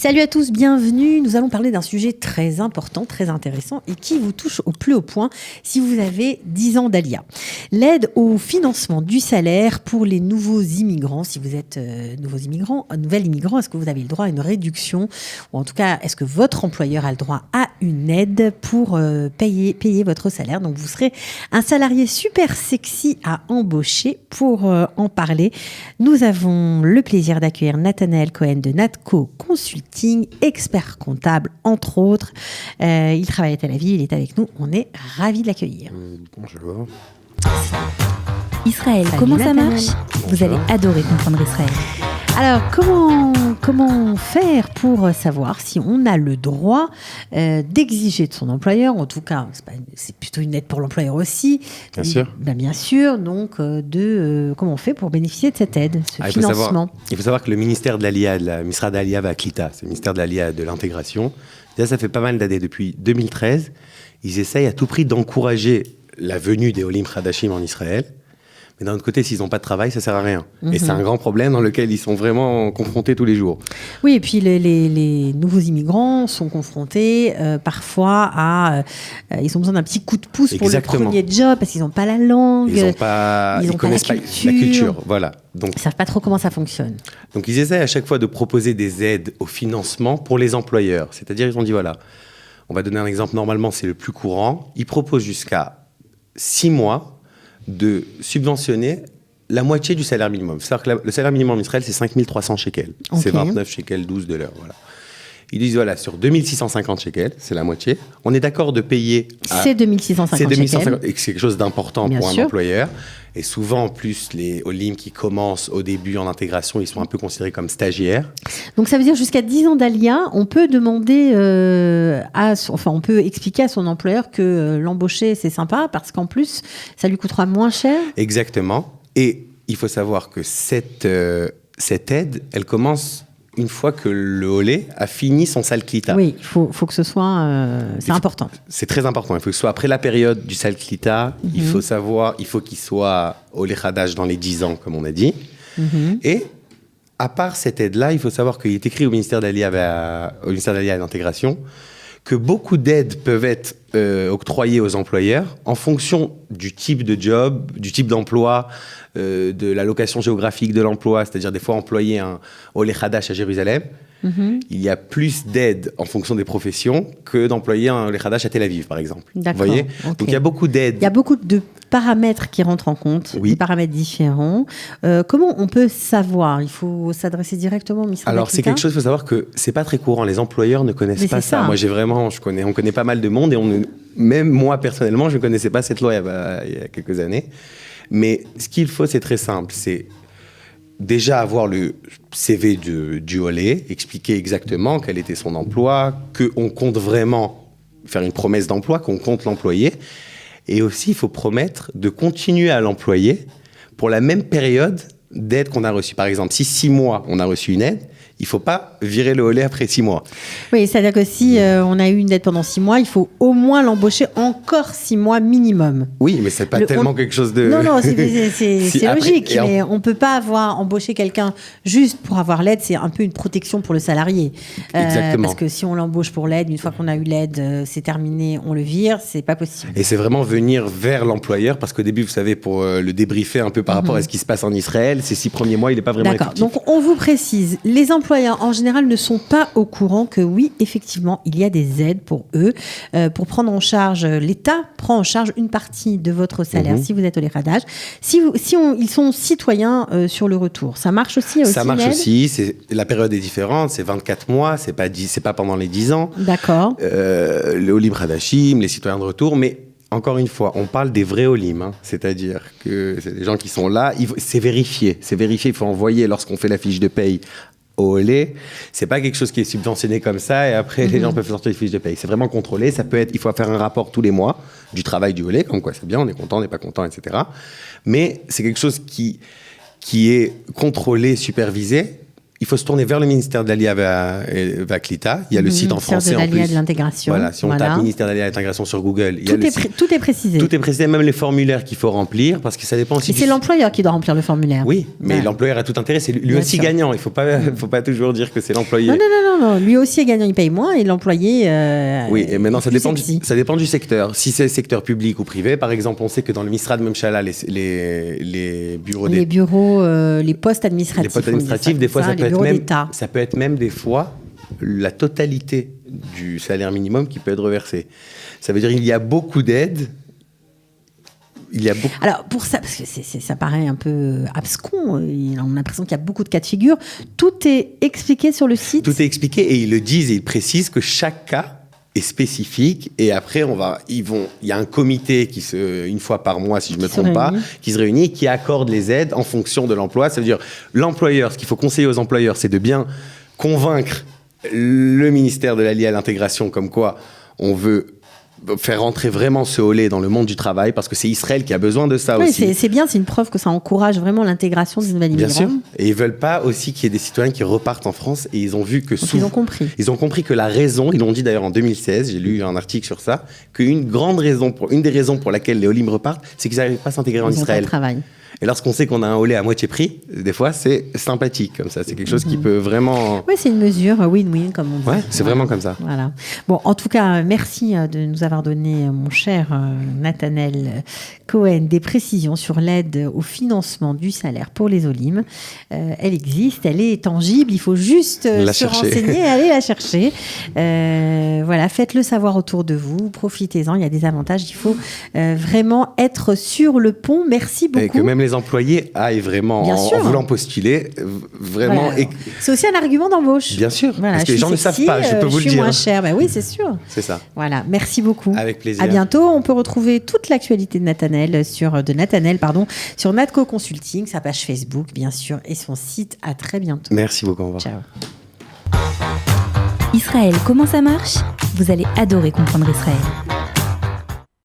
Salut à tous, bienvenue. Nous allons parler d'un sujet très important, très intéressant et qui vous touche au plus haut point si vous avez 10 ans d'ALIA. L'aide au financement du salaire pour les nouveaux immigrants. Si vous êtes nouvel immigrant, est-ce que vous avez le droit à une réduction? Ou en tout cas, est-ce que votre employeur a le droit à une aide pour payer votre salaire? Donc vous serez un salarié super sexy à embaucher. Pour en parler, nous avons le plaisir d'accueillir Nathanaël Cohen de Natco Consulting, expert comptable, entre autres. Il travaille à Tel Aviv, il est avec nous. On est ravis de l'accueillir. Bonjour. Israël, Salut comment ça Nathanaël. marche? Vous allez adorer comprendre Israël. Alors, comment faire pour savoir si on a le droit d'exiger de son employeur, en tout cas, c'est plutôt une aide pour l'employeur aussi. Bien sûr. Bien sûr, donc comment on fait pour bénéficier de cette aide, ce financement? Il faut savoir que le ministère de l'Alia, le Misra d'Alia va Klita, c'est le ministère de l'Alia de l'intégration. Déjà, ça fait pas mal d'années, depuis 2013, ils essayent à tout prix d'encourager la venue des Olim Khadashim en Israël. Mais d'un autre côté, s'ils n'ont pas de travail, ça ne sert à rien. Et c'est un grand problème dans lequel ils sont vraiment confrontés tous les jours. Oui, et puis les nouveaux immigrants sont confrontés parfois à... ils ont besoin d'un petit coup de pouce pour le premier job, parce qu'ils n'ont pas la langue, ils ne connaissent pas la culture. Voilà. Donc, ils ne savent pas trop comment ça fonctionne. Donc ils essaient à chaque fois de proposer des aides au financement pour les employeurs. C'est-à-dire, ils ont dit, voilà, on va donner un exemple, normalement c'est le plus courant, ils proposent jusqu'à 6 mois de subventionner la moitié du salaire minimum. C'est-à-dire que le salaire minimum en Israël, c'est 5 300 shekels. Okay. C'est 29 shekels 12 de l'heure. Voilà. Ils disent, voilà, sur 2 650 shekels, c'est la moitié. On est d'accord de payer... C'est 2 650 shekels. Et c'est quelque chose d'important Bien pour sûr. Un employeur. Et souvent, en plus, les Olim qui commencent au début en intégration, ils sont un peu considérés comme stagiaires. Donc ça veut dire jusqu'à 10 ans d'ALIA, on peut demander on peut expliquer à son employeur que l'embaucher, c'est sympa, parce qu'en plus, ça lui coûtera moins cher. Exactement. Et il faut savoir que cette aide, elle commence une fois que le Olé a fini son sal klita. Oui, il faut que ce soit... c'est important. C'est très important. Il faut que ce soit après la période du sal klita. Il faut qu'il soit Olé Khadash dans les 10 ans, comme on a dit. Et à part cette aide-là, il faut savoir qu'il est écrit au ministère d'Alia et d'intégration que beaucoup d'aides peuvent être octroyées aux employeurs en fonction du type de job, du type d'emploi, de la location géographique de l'emploi, c'est-à-dire des fois employer un Olé Khadash à Jérusalem, il y a plus d'aides en fonction des professions que d'employer un Olé Khadash à Tel Aviv, par exemple. D'accord. Vous voyez ? Okay. Donc il y a beaucoup d'aides. Il y a beaucoup de paramètres qui rentrent en compte, des paramètres différents. Comment on peut savoir? Il faut s'adresser directement au ministère. Alors c'est quelque chose, il faut savoir que c'est pas très courant. Les employeurs ne connaissent pas ça. Moi on connaît pas mal de monde et même moi personnellement, je ne connaissais pas cette loi il y a quelques années. Mais ce qu'il faut, c'est très simple. C'est déjà avoir le CV du Olé, expliquer exactement quel était son emploi, qu'on compte vraiment faire une promesse d'emploi, qu'on compte l'employer. Et aussi, il faut promettre de continuer à l'employer pour la même période d'aide qu'on a reçue. Par exemple, si 6 mois, on a reçu une aide, il ne faut pas virer le Olé après 6 mois. Oui, c'est-à-dire que si on a eu une aide pendant 6 mois, il faut au moins l'embaucher encore 6 mois minimum. Oui, mais ce n'est pas tellement quelque chose de... Non, c'est logique, mais on ne peut pas embaucher quelqu'un juste pour avoir l'aide, c'est un peu une protection pour le salarié. Exactement. Parce que si on l'embauche pour l'aide, une fois qu'on a eu l'aide, c'est terminé, on le vire, c'est pas possible. Et c'est vraiment venir vers l'employeur, parce qu'au début, vous savez, pour le débriefer un peu par rapport à ce qui se passe en Israël, ces 6 premiers mois, il n'est pas vraiment effectif. Donc on vous précise, les employeurs en général ne sont pas au courant que oui, effectivement, il y a des aides pour eux, pour prendre en charge, l'État prend en charge une partie de votre salaire si vous êtes au Khadash. Ils sont citoyens sur le retour, ça marche aussi? Ça marche aussi, la période est différente, c'est 24 mois, c'est pas pendant les 10 ans. D'accord. Les Olim Khadashim, les citoyens de retour, mais encore une fois, on parle des vrais Olim, c'est-à-dire que c'est des gens qui sont là, c'est vérifié, il faut envoyer lorsqu'on fait la fiche de paye au Olé, c'est pas quelque chose qui est subventionné comme ça et après les gens peuvent sortir les fiches de paye. C'est vraiment contrôlé, il faut faire un rapport tous les mois du travail du Olé, comme quoi c'est bien, on est content, on n'est pas content, etc. Mais c'est quelque chose qui est contrôlé, supervisé il faut se tourner vers le ministère de l'Allia va Clita. Il y a le site en français en plus. Ministère de l'intégration. Voilà, si on tape ministère de l'intégration sur Google, tout est précisé. Tout est précisé, même les formulaires qu'il faut remplir, parce que ça dépend aussi. Et c'est l'employeur qui doit remplir le formulaire. Oui, mais l'employeur a tout intérêt, c'est lui aussi gagnant. Il faut pas toujours dire que c'est l'employé. Non. Lui aussi est gagnant, il paye moins, et l'employé. Oui, et maintenant ça dépend du secteur. Si c'est secteur public ou privé, par exemple, on sait que dans le Misra de Memchala, les bureaux, les postes administratifs. Les postes administratifs, des fois, ça peut être même des fois la totalité du salaire minimum qui peut être reversé. Ça veut dire qu'il y a beaucoup d'aides. Alors, pour ça, parce que ça paraît un peu abscon, on a l'impression qu'il y a beaucoup de cas de figure. Tout est expliqué sur le site. Tout est expliqué et ils le disent et ils précisent que chaque cas est spécifique. Et après, il y a un comité une fois par mois, si je ne me trompe pas, qui se réunit et qui accorde les aides en fonction de l'emploi. Ça veut dire, l'employeur, ce qu'il faut conseiller aux employeurs, c'est de bien convaincre le ministère de l'Allia à l'intégration, comme quoi on veut faire rentrer vraiment ce holé dans le monde du travail, parce que c'est Israël qui a besoin de ça aussi. C'est bien, c'est une preuve que ça encourage vraiment l'intégration des nouvelles immigrants. Bien sûr, et ils veulent pas aussi qu'il y ait des citoyens qui repartent en France, et ils ont vu que ils ont compris. Ils ont compris que la raison, ils l'ont dit d'ailleurs en 2016, j'ai lu un article sur ça, qu'une des raisons pour laquelle les Olim repartent, c'est qu'ils n'arrivent pas à s'intégrer en Israël. Et lorsqu'on sait qu'on a un holé à moitié prix, des fois, c'est sympathique comme ça. C'est quelque chose qui peut vraiment... Oui, c'est une mesure win-win, comme on dit. Ouais, c'est vraiment comme ça. Voilà. Bon, en tout cas, merci de nous avoir donné, mon cher Nathanel Cohen, des précisions sur l'aide au financement du salaire pour les Olim. Elle existe, elle est tangible. Il faut juste se renseigner et aller la chercher. Voilà, faites-le savoir autour de vous. Profitez-en, il y a des avantages. Il faut vraiment être sur le pont. Merci beaucoup. Et que même les employés aillent vraiment en voulant postuler, vraiment. Voilà. C'est aussi un argument d'embauche. Bien sûr, voilà, parce que les gens ne savent pas, je peux vous le dire. Je suis moins cher, oui, c'est sûr. C'est ça. Voilà, merci beaucoup. Avec plaisir. À bientôt. On peut retrouver toute l'actualité de Nathanel sur Natco Consulting, sa page Facebook, bien sûr, et son site. À très bientôt. Merci beaucoup. Au revoir. Ciao. Israël, comment ça marche ? Vous allez adorer comprendre Israël.